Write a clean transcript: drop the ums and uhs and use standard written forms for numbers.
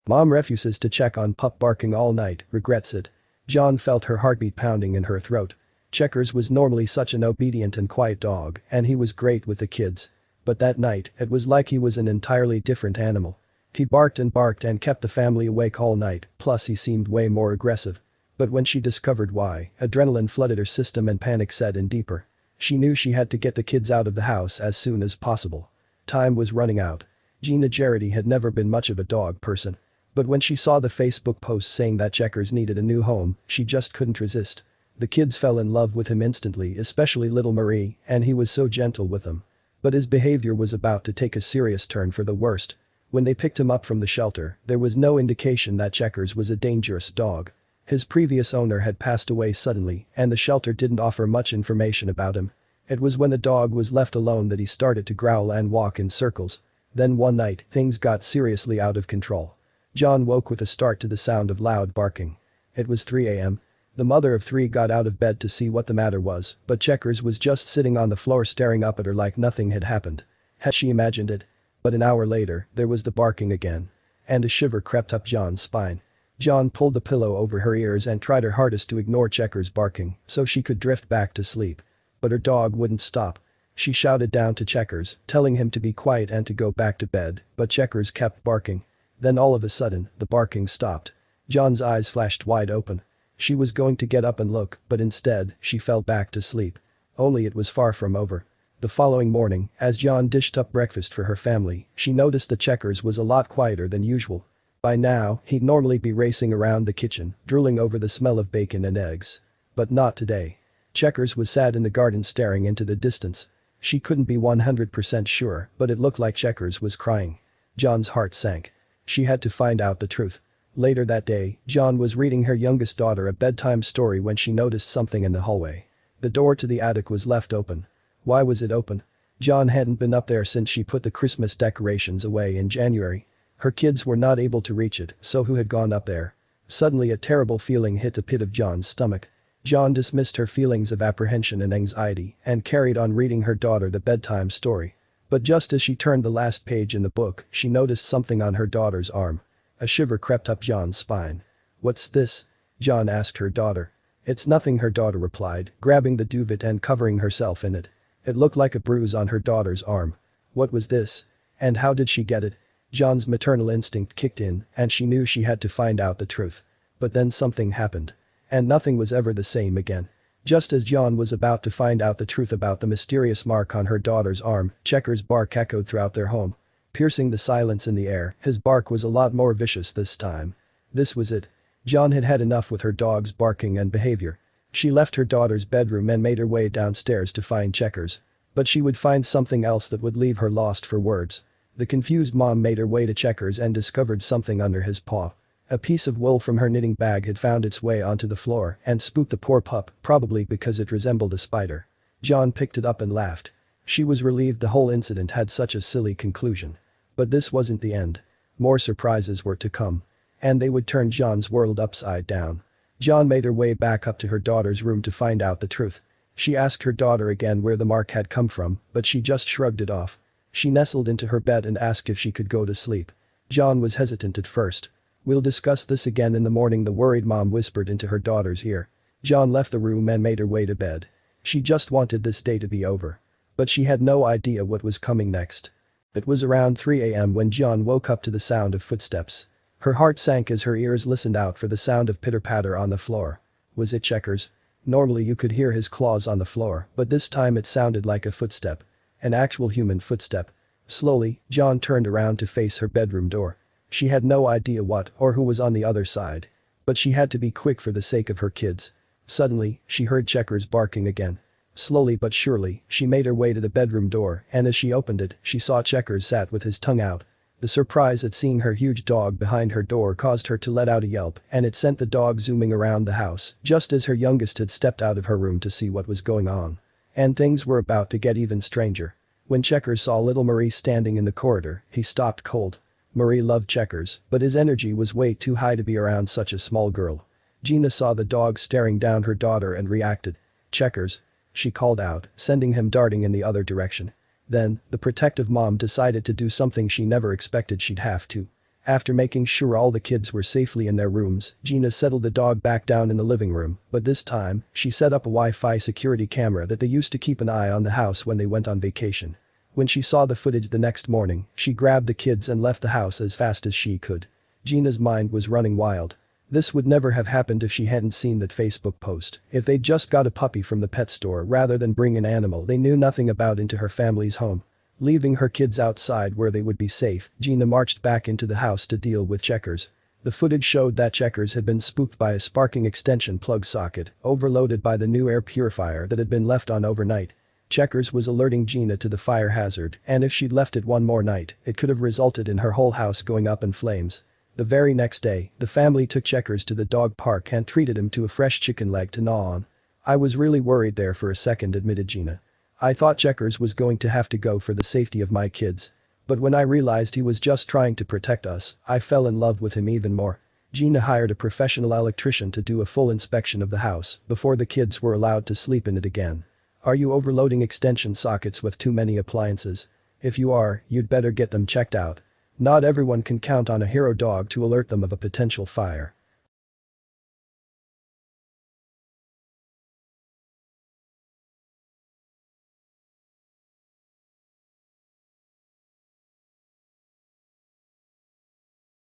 Mom refuses to check on pup barking all night, regrets it. Gian felt her heartbeat pounding in her throat. Checkers was normally such an obedient and quiet dog, and he was great with the kids. But that night, it was like he was an entirely different animal. He barked and kept the family awake all night, plus he seemed way more aggressive. But when she discovered why, adrenaline flooded her system and panic set in deeper. She knew she had to get the kids out of the house as soon as possible. Time was running out. Gina Gerety had never been much of a dog person. But when she saw the Facebook post saying that Checkers needed a new home, she just couldn't resist. The kids fell in love with him instantly, especially little Marie, and he was so gentle with them. But his behavior was about to take a serious turn for the worst. When they picked him up from the shelter, there was no indication that Checkers was a dangerous dog. His previous owner had passed away suddenly, and the shelter didn't offer much information about him. It was when the dog was left alone that he started to growl and walk in circles. Then one night, things got seriously out of control. John woke with a start to the sound of loud barking. It was 3 a.m. The mother of three got out of bed to see what the matter was, but Checkers was just sitting on the floor staring up at her like nothing had happened. Had she imagined it? But an hour later, there was the barking again. And a shiver crept up John's spine. John pulled the pillow over her ears and tried her hardest to ignore Checkers' barking so she could drift back to sleep. But her dog wouldn't stop. She shouted down to Checkers, telling him to be quiet and to go back to bed, but Checkers kept barking. Then all of a sudden, the barking stopped. John's eyes flashed wide open. She was going to get up and look, but instead, she fell back to sleep. Only it was far from over. The following morning, as John dished up breakfast for her family, she noticed that Checkers was a lot quieter than usual. By now, he'd normally be racing around the kitchen, drooling over the smell of bacon and eggs. But not today. Checkers was sat in the garden staring into the distance. She couldn't be 100% sure, but it looked like Checkers was crying. John's heart sank. She had to find out the truth. Later that day, John was reading her youngest daughter a bedtime story when she noticed something in the hallway. The door to the attic was left open. Why was it open? John hadn't been up there since she put the Christmas decorations away in January. Her kids were not able to reach it, so who had gone up there? Suddenly a terrible feeling hit the pit of John's stomach. John dismissed her feelings of apprehension and anxiety and carried on reading her daughter the bedtime story. But just as she turned the last page in the book, she noticed something on her daughter's arm. A shiver crept up John's spine. "What's this?" John asked her daughter. "It's nothing," her daughter replied, grabbing the duvet and covering herself in it. It looked like a bruise on her daughter's arm. What was this? And how did she get it? John's maternal instinct kicked in, and she knew she had to find out the truth. But then something happened. And nothing was ever the same again. Just as John was about to find out the truth about the mysterious mark on her daughter's arm, Checkers' bark echoed throughout their home. Piercing the silence in the air, his bark was a lot more vicious this time. This was it. John had had enough with her dog's barking and behavior. She left her daughter's bedroom and made her way downstairs to find Checkers. But she would find something else that would leave her lost for words. The confused mom made her way to Checkers and discovered something under his paw. A piece of wool from her knitting bag had found its way onto the floor and spooked the poor pup, probably because it resembled a spider. John picked it up and laughed. She was relieved the whole incident had such a silly conclusion. But this wasn't the end. More surprises were to come. And they would turn John's world upside down. John made her way back up to her daughter's room to find out the truth. She asked her daughter again where the mark had come from, but she just shrugged it off. She nestled into her bed and asked if she could go to sleep. John was hesitant at first. "We'll discuss this again in the morning," the worried mom whispered into her daughter's ear. John left the room and made her way to bed. She just wanted this day to be over. But she had no idea what was coming next. It was around 3 a.m. when John woke up to the sound of footsteps. Her heart sank as her ears listened out for the sound of pitter-patter on the floor. Was it Checkers? Normally you could hear his claws on the floor, but this time it sounded like a footstep. An actual human footstep. Slowly, John turned around to face her bedroom door. She had no idea what or who was on the other side. But she had to be quick for the sake of her kids. Suddenly, she heard Checkers barking again. Slowly but surely, she made her way to the bedroom door, and as she opened it, she saw Checkers sat with his tongue out. The surprise at seeing her huge dog behind her door caused her to let out a yelp, and it sent the dog zooming around the house, just as her youngest had stepped out of her room to see what was going on. And things were about to get even stranger. When Checkers saw little Marie standing in the corridor, he stopped cold. Marie loved Checkers, but his energy was way too high to be around such a small girl. Gina saw the dog staring down her daughter and reacted. "Checkers," she called out, sending him darting in the other direction. Then, the protective mom decided to do something she never expected she'd have to. After making sure all the kids were safely in their rooms, Gina settled the dog back down in the living room, but this time, she set up a Wi-Fi security camera that they used to keep an eye on the house when they went on vacation. When she saw the footage the next morning, she grabbed the kids and left the house as fast as she could. Gina's mind was running wild. This would never have happened if she hadn't seen that Facebook post. If they'd just got a puppy from the pet store rather than bring an animal they knew nothing about into her family's home. Leaving her kids outside where they would be safe, Gina marched back into the house to deal with Checkers. The footage showed that Checkers had been spooked by a sparking extension plug socket, overloaded by the new air purifier that had been left on overnight. Checkers was alerting Gina to the fire hazard, and if she'd left it one more night, it could have resulted in her whole house going up in flames. The very next day, the family took Checkers to the dog park and treated him to a fresh chicken leg to gnaw on. "I was really worried there for a second," admitted Gina. "I thought Checkers was going to have to go for the safety of my kids. But when I realized he was just trying to protect us, I fell in love with him even more." Gina hired a professional electrician to do a full inspection of the house before the kids were allowed to sleep in it again. Are you overloading extension sockets with too many appliances? If you are, you'd better get them checked out. Not everyone can count on a hero dog to alert them of a potential fire.